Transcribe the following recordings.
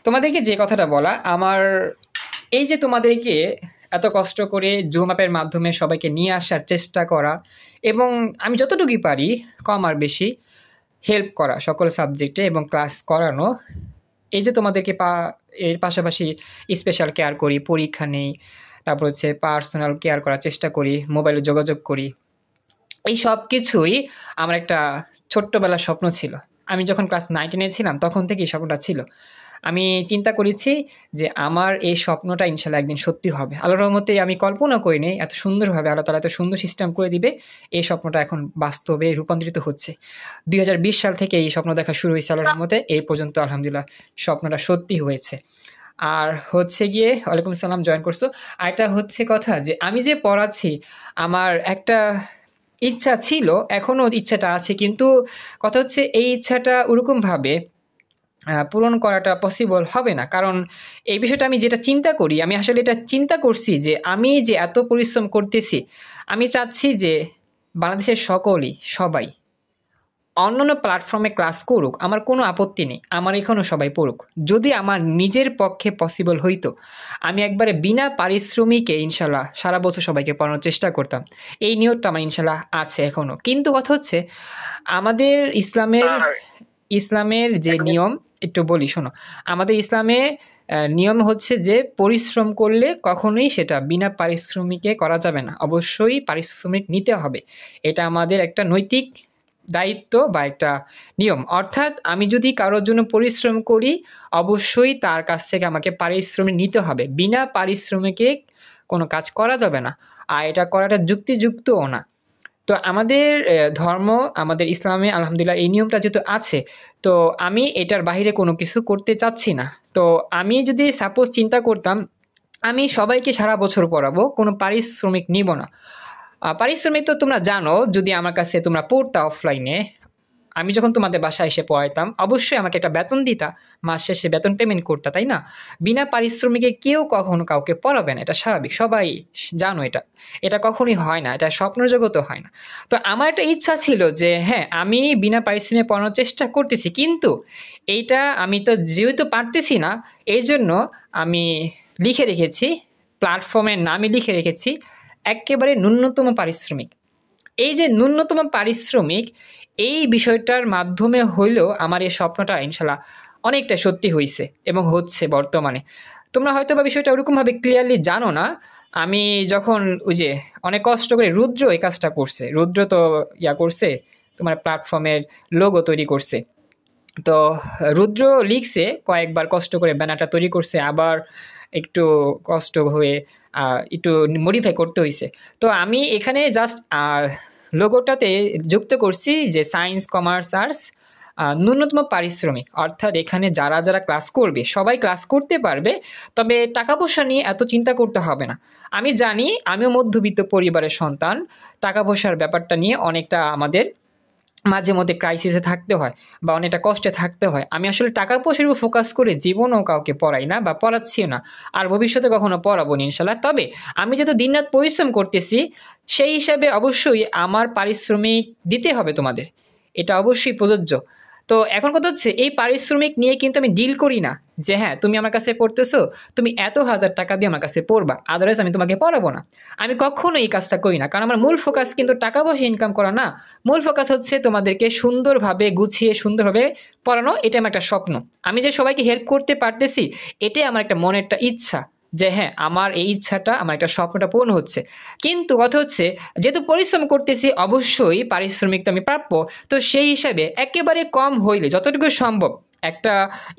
তোমাদেরকে যে কথাটা বলা আমার, এই যে তোমাদেরকে এত কষ্ট করে জুম অ্যাপের মাধ্যমে সবাইকে নিয়ে আসার চেষ্টা করা, এবং আমি যতটুকুই পারি কম আর বেশি হেল্প করা সকল সাবজেক্টে এবং ক্লাস করানো। এই যে তোমাদেরকে এর পাশাপাশি স্পেশাল কেয়ার করি, পরীক্ষা নেই, তারপর হচ্ছে পার্সোনাল কেয়ার করার চেষ্টা করি, মোবাইলে যোগাযোগ করি। এই সব কিছুই আমার একটা ছোট্টবেলার স্বপ্ন ছিল। আমি যখন ক্লাস 9-10 ছিলাম তখন থেকেই স্বপ্নটা ছিল। আমি চিন্তা করেছি যে আমার এই স্বপ্নটা ইনশাল্লাহ একদিন সত্যি হবে। আল্লাহর রহমতে আমি কল্পনা করিনি এত সুন্দরভাবে আল্লাহ তাআলা এত সুন্দর সিস্টেম করে দিবে। এই স্বপ্নটা এখন বাস্তবে রূপান্তরিত হচ্ছে। 2020 সাল থেকে এই স্বপ্ন দেখা শুরু হয়েছে আল্লাহর রহমতে। এই পর্যন্ত আলহামদুলিল্লাহ স্বপ্নটা সত্যি হয়েছে। আর হচ্ছে গিয়ে ওয়ালাইকুম সালাম, জয়েন করছো। আর এটা হচ্ছে কথা যে আমি যে পড়াচ্ছি, আমার একটা ইচ্ছা ছিল, এখনও ইচ্ছাটা আছে, কিন্তু কথা হচ্ছে এই ইচ্ছাটা ওরকমভাবে পূরণ করাটা পসিবল হবে না। কারণ এই বিষয়টা আমি যেটা চিন্তা করি, আমি আসলে এটা চিন্তা করছি যে আমি যে এত পরিশ্রম করতেছি, আমি চাচ্ছি যে বাংলাদেশের সবাই অন্যান্য প্ল্যাটফর্মে ক্লাস করুক, আমার কোনো আপত্তি নেই, আমার এখানেও সবাই পড়ুক। যদি আমার নিজের পক্ষে পসিবল হইতো, আমি একবারে বিনা পারিশ্রমিকে ইনশাল্লাহ সারা বছর সবাইকে পড়ানোর চেষ্টা করতাম। এই নিয়তটা আমার ইনশাল্লাহ আছে এখনও। কিন্তু কথা হচ্ছে আমাদের ইসলামের যে নিয়ম, একটু বলি শোনো। আমাদের ইসলামে নিয়ম হচ্ছে যে পরিশ্রম করলে কখনোই সেটা বিনা পারিশ্রমিকে করা যাবে না, অবশ্যই পারিশ্রমিক নিতে হবে। এটা আমাদের একটা নৈতিক দায়িত্ব বা একটা নিয়ম। অর্থাৎ আমি যদি কারোর জন্য পরিশ্রম করি, অবশ্যই তার কাছ থেকে আমাকে পারিশ্রমিক নিতে হবে। বিনা পারিশ্রমিকে কোনো কাজ করা যাবে না, আর এটা করাটা যুক্তিযুক্তও না। তো আমাদের ধর্ম, আমাদের ইসলামে আলহামদুলিল্লাহ এই নিয়মটা যেহেতু আছে, তো আমি এটার বাইরে কোনো কিছু করতে চাচ্ছি না। তো আমি যদি সাপোজ চিন্তা করতাম আমি সবাইকে সারা বছর পড়াবো, কোনো পারিশ্রমিক নিব না। পারিশ্রমিক তো তোমরা জানো, যদি আমার কাছে তোমরা পড়তা অফলাইনে, আমি যখন তোমাদের বাসায় এসে পড়াইতাম অবশ্যই আমাকে একটা বেতন দিতা, মাস শেষে বেতন পেমেন্ট করতা, তাই না? বিনা পারিশ্রমিকে কেউ কখনো কাউকে পড়াবে না, এটা স্বাভাবিক, সবাই জানো। এটা এটা কখনোই হয় না, এটা স্বপ্ন জগতও হয় না। তো আমার একটা ইচ্ছা ছিল যে হ্যাঁ, আমি বিনা পারিশ্রমিকে পড়ানোর চেষ্টা করতেছি, কিন্তু এইটা আমি তো যেহেতু পারতেছি না, এই জন্য আমি লিখে রেখেছি, প্ল্যাটফর্মের নামে লিখে রেখেছি একেবারে ন্যূনতম পারিশ্রমিক। এই যে ন্যূনতম পারিশ্রমিক, এই বিষয়টার মাধ্যমে হইলেও আমার এই স্বপ্নটা ইনশাল্লাহ অনেকটা সত্যি হয়েছে এবং হচ্ছে বর্তমানে। তোমরা হয়তো বা বিষয়টা ওরকমভাবে ক্লিয়ারলি জানো না। আমি যখন ওই যে অনেক কষ্ট করে রুদ্র এই কাজটা করছে, রুদ্র তো করছে, তোমার প্ল্যাটফর্মের লোগো তৈরি করছে। তো রুদ্র লিখছে কয়েকবার কষ্ট করে, ব্যানারটা তৈরি করছে, আবার একটু কষ্ট হয়ে একটু মডিফাই করতে হয়েছে। তো আমি এখানে জাস্ট লোগোটাতে যুক্ত করছি যে সায়েন্স, কমার্স, আর্টস, ন্যূনতম পারিশ্রমিক। অর্থাৎ এখানে যারা যারা ক্লাস করবে সবাই ক্লাস করতে পারবে, তবে টাকা পয়সা নিয়ে এত চিন্তা করতে হবে না। আমি জানি, আমিও মধ্যবিত্ত পরিবারের সন্তান, টাকা পয়সার ব্যাপারটা নিয়ে অনেকটা আমাদের মাঝে মধ্যে ক্রাইসিসে থাকতে হয় বা অনেকটা কষ্টে থাকতে হয়। আমি আসলে টাকা পয়সার উপর ফোকাস করে জীবনও কাউকে পড়াই না বা পড়াচ্ছিও না, আর ভবিষ্যতে কখনো পড়াবো না ইনশাল্লাহ। তবে আমি যেহেতু দিনরাত পরিশ্রম করতেছি, সেই হিসাবে অবশ্যই আমার পারিশ্রমিক দিতে হবে তোমাদের, এটা অবশ্যই প্রযোজ্য। তো এখন কথা হচ্ছে এই পারিশ্রমিক নিয়ে কিন্তু আমি ডিল করি না যে হ্যাঁ তুমি আমার কাছে পড়তেছো, তুমি এত হাজার টাকা দিয়ে আমার কাছে পড়বা, আদারওয়াইজ আমি তোমাকে পড়াবো না। আমি কখনো এই কাজটা করি না, কারণ আমার মূল ফোকাস কিন্তু টাকা পয়সা ইনকাম করা না। মূল ফোকাস হচ্ছে তোমাদেরকে সুন্দরভাবে গুছিয়ে সুন্দরভাবে পড়ানো। এটা আমার একটা স্বপ্ন। আমি যে সবাইকে হেল্প করতে পারতেছি, এটাই আমার একটা মনের একটা ইচ্ছা যে হ্যাঁ আমার এই ইচ্ছাটা, আমার একটা স্বপ্নটা পূর্ণ হচ্ছে। কিন্তু কথা হচ্ছে যেহেতু পরিশ্রম করতেছি, অবশ্যই পারিশ্রমিক তো আমি প্রাপ্য। তো সেই হিসাবে একেবারে কম হইলে যতটুকু সম্ভব একটা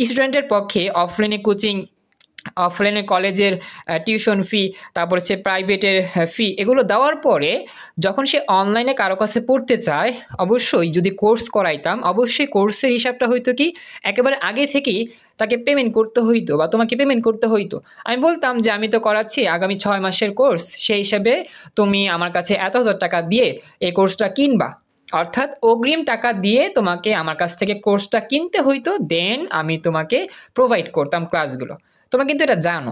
স্টুডেন্টের পক্ষে অফলাইনে কোচিং, অফলাইনে কলেজের টিউশন ফি, তারপর হচ্ছে প্রাইভেটের ফি, এগুলো দেওয়ার পরে যখন সে অনলাইনে কারো কাছে পড়তে চায়, অবশ্যই যদি কোর্স করাইতাম, অবশ্যই কোর্সের হিসাবটা হইতো কি একেবারে আগে থেকেই তাকে পেমেন্ট করতে হইতো বা তোমাকে পেমেন্ট করতে হইতো। আমি বলতাম যে আমি তো করাচ্ছি আগামী 6 মাসের কোর্স, সেই হিসাবে তুমি আমার কাছে এত হাজার টাকা দিয়ে এই কোর্সটা কিনবা। অর্থাৎ অগ্রিম টাকা দিয়ে তোমাকে আমার কাছ থেকে কোর্সটা কিনতে হইতো, দেন আমি তোমাকে প্রোভাইড করতাম ক্লাসগুলো। তোমরা কিন্তু এটা জানো।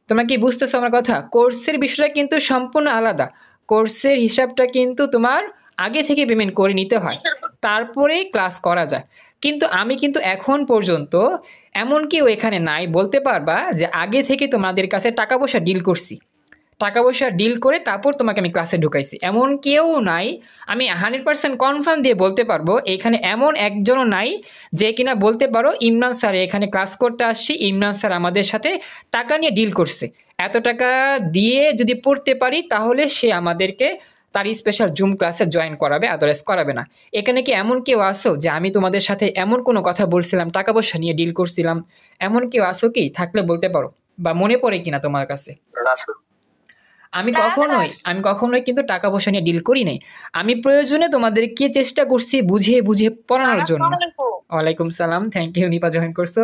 তোমরা কি বুঝতেছো আমার কথা? কোর্সের বিষয়টা কিন্তু সম্পূর্ণ আলাদা। কোর্সের হিসাবটা কিন্তু তোমার আগে থেকে পেমেন্ট করে নিতে হয়, তারপরেই ক্লাস করা যায়। কিন্তু আমি কিন্তু এখন পর্যন্ত এমন কেউ এখানে নাই বলতে পারবা যে আগে থেকে তোমাদের কাছে টাকা পয়সা ডিল করছি, টাকা পয়সা ডিল করে তারপর তোমাকে আমি ক্লাসে ঢুকাইছি, এমন কেউ নাই। আমি 100% কনফার্ম দিয়ে বলতে পারবো এখানে এমন একজনও নাই যে কিনা বলতে পারো ইমরান স্যার এখানে ক্লাস করতে আসছি, ইমরান স্যার আমাদের সাথে টাকা নিয়ে ডিল করছে, এত টাকা দিয়ে যদি পড়তে পারি তাহলে সে আমাদেরকে তার স্পেশাল জুম ক্লাসে জয়েন করাবে, আদারওয়াইজ করাবে না। এখানে কি এমন কেউ আসো যে আমি তোমাদের সাথে এমন কোনো কথা বলছিলাম, টাকা পয়সা নিয়ে ডিল করছিলাম, এমন কেউ আসো কি? থাকলে বলতে পারো, বা মনে পড়ে কিনা তোমার কাছে? আমি কখনোই কিন্তু টাকা পয়সা নিয়ে ডিল করি নাই। আমি প্রয়োজনে তোমাদেরকে চেষ্টা করছি বুঝিয়ে বুঝিয়ে পড়ানোর জন্য। ওয়ালাইকুম সালাম, থ্যাংক ইউ নিপা, জয়েন করছো।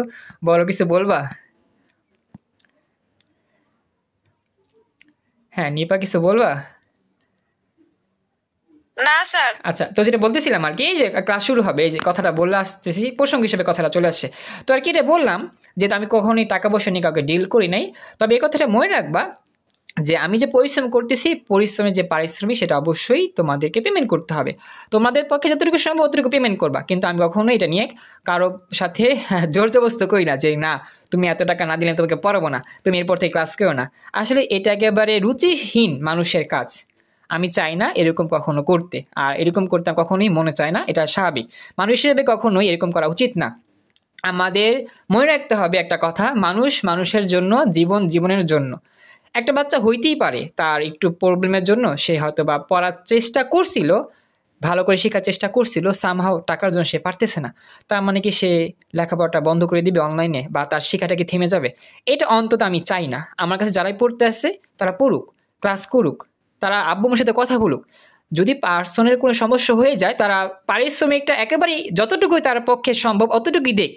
বলো, কিছু বলবা? হ্যাঁ নিপা, কিছু বলবা? না স্যার। আচ্ছা, তো যেটা বলতেছিলাম আর কি, এই যে ক্লাস শুরু হবে, এই যে কথাটা বলে আসতেছি, প্রসঙ্গ হিসেবে কথাটা চলে আসছে। তো আর কি এটা বললাম যে আমি কখনোই টাকা পয়সা নিয়ে কাউকে ডিল করি নাই। তবে এই কথাটা মনে রাখবা যে আমি যে পরিশ্রম করতেছি, পরিশ্রমের যে পারিশ্রমিক সেটা অবশ্যই তোমাদেরকে পেমেন্ট করতে হবে। তোমাদের পক্ষে যতটুকু সম্ভব অতটুকু পেমেন্ট করবা, কিন্তু আমি কখনোই এটা নিয়ে কারো সাথে জোর জবরদস্ত করি না যে না তুমি এত টাকা না দিলে তোমাকে পড়াবো না, তুমি এরপর থেকে ক্লাস করো না। আসলে এটা একেবারে রুচিহীন মানুষের কাজ। আমি চাই না এরকম কখনো করতে, আর এরকম করতে কখনোই মনে চায় না, এটা স্বাভাবিক। মানুষ হিসেবে কখনোই এরকম করা উচিত না। আমাদের মনে রাখতে হবে একটা কথা, মানুষ মানুষের জন্য, জীবন জীবনের জন্য। একটা বাচ্চা হইতেই পারে তার একটু প্রবলেমের জন্য সে হয়তো বা পড়ার চেষ্টা করছিল, ভালো করে শেখার চেষ্টা করছিল, সামহাও টাকার জন্য সে পারতেছে না। তার মানে কি সে লেখাপড়াটা বন্ধ করে দিবে অনলাইনে, বা তার শেখাটা কি থেমে যাবে? এটা অন্তত আমি চাই না। আমার কাছে যারাই পড়তে আসে তারা পড়ুক, ক্লাস করুক, তারা আব্বু আম্মুর সাথে কথা বলুক। যদি পার্সোনাল কোনো সমস্যা হয়ে যায় তারা পারিশ্রমিকটা একেবারেই যতটুকুই তার পক্ষে সম্ভব অতটুকুই দেখ,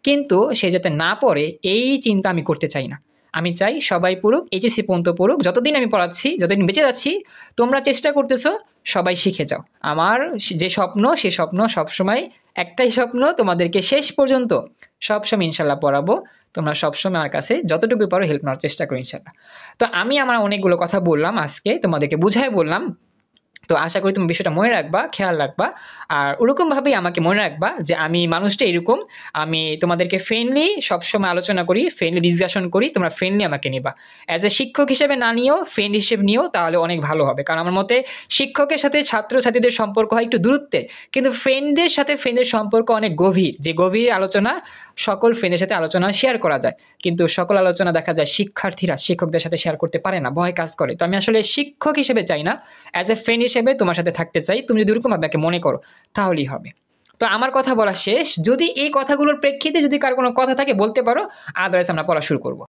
কিন্তু সে যাতে না পড়ে এই চিন্তা আমি করতে চাই না। আমি চাই সবাই পড়ুক, এইচএসসি পর্যন্ত পড়ুক, যতদিন আমি পড়াচ্ছি, যতদিন বেঁচে যাচ্ছি তোমরা চেষ্টা করতেছো সবাই শিখে যাও। আমার যে স্বপ্ন, সে স্বপ্ন সবসময় একটাই স্বপ্ন, তোমাদেরকে শেষ পর্যন্ত সবসময় ইনশাল্লাহ পড়াবো। তোমরা সবসময় আমার কাছে যতটুকু পারো হেল্প নেওয়ার চেষ্টা করো ইনশাল্লাহ। তো আমি আমার অনেকগুলো কথা বললাম আজকে, তোমাদেরকে বুঝাই বললাম। তো আশা করি তুমি বিষয়টা মনে রাখবা, খেয়াল রাখবা। আর ওরকমভাবেই আমাকে মনে রাখবা যে আমি মানুষটা এরকম, আমি তোমাদেরকে ফ্রেন্ডলি সবসময় আলোচনা করি, ফ্রেন্ডলি ডিসকাশন করি, তোমরা ফ্রেন্ডলি আমাকে নিবা। অ্যাজ এ শিক্ষক হিসেবে না নিও, ফ্রেন্ড হিসেবে নিও, তাহলে অনেক ভালো হবে। কারণ আমার মতে শিক্ষকের সাথে ছাত্রছাত্রীদের সম্পর্ক হয় একটু দূরত্বের, কিন্তু ফ্রেন্ডদের সাথে ফ্রেন্ডের সম্পর্ক অনেক গভীর, যে গভীর আলোচনা সকল ফ্রেন্ডের সাথে আলোচনা শেয়ার করা যায়। কিন্তু সকল আলোচনা দেখা যায় শিক্ষার্থীরা শিক্ষকদের সাথে শেয়ার করতে পারে না, ভয় কাজ করে। তো আমি আসলে শিক্ষক হিসেবে চাই না, অ্যাজ এ ফ্রেন্ড হিসেবে তোমার সাথে থাকতে চাই। তুমি যদি ওরকম ভাবে মনে করো তাহলেই হবে। তো আমার কথা বলা শেষ। যদি এই কথাগুলোর প্রেক্ষিতে যদি কার কোনো কথা থাকে বলতে পারো, আদারওয়াইজ আমরা পড়া শুরু করবো।